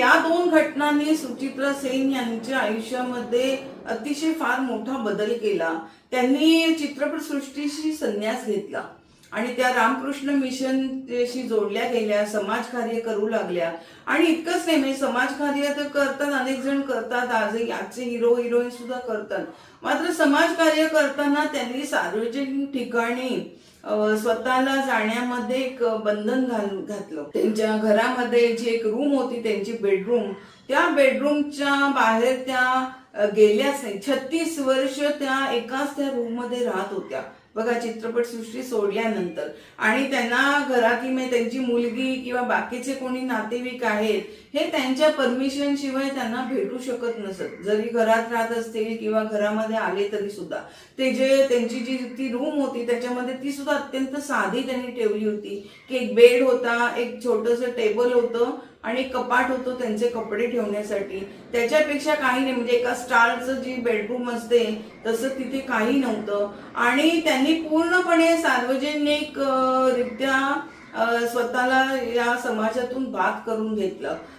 या दोन घटनांनी सुचित्रा सेन यांच्या आयुष्यामध्ये अतिशय फार मोठा बदल केला। त्यांनी चित्रपटसृष्टीशी संन्यास घेतला आणि त्या रामकृष्ण मिशनशी जोडल्या गेल्या, समाजकार्य करू लागल्या। आणि इतकंच नाही, म्हणजे समाजकार्य तर करतात, अनेक जण करतात, आजचे हिरो हिरोईन सुद्धा करतात। मात्र समाजकार्य करताना त्यांनी सार्वजनिक ठिकाणी स्वतःला जाण्यामध्ये एक बंधन घातलं। त्यांच्या घरामध्ये जी एक रूम होती, त्यांची बेडरूम, त्या बेडरूमच्या बाहेर त्या गेल्याच नाही। 36 वर्ष त्या एकाच त्या रूम मध्ये राहत होत्या बघा, चित्रपटसृष्टी सोडल्यानंतर। आणि त्यांना घरातली म्हणजे त्यांची मुलगी किंवा बाकीचे कोणी नातेवाईक आहेत हे त्यांच्या परमिशन शिवाय त्यांना भेटू शकत नसत। जरी घरात राहत असतील किंवा घरामध्ये आले तरी सुद्धा ते जे त्यांची जी ती रूम होती त्याच्यामध्ये ती सुद्धा अत्यंत साधी त्यांनी ठेवली होती, की एक बेड होता, एक छोटंसं टेबल होतं आणि एक कपाट होतं त्यांचे कपडे ठेवण्यासाठी। त्याच्यापेक्षा काही नाही, म्हणजे एका स्टारचं जी बेडरूम असते तसं तिथे काही नव्हतं। आणि त्यांनी पूर्णपणे सार्वजनिक रित्या स्वतःला या समाजातून बाद करून घेतलं।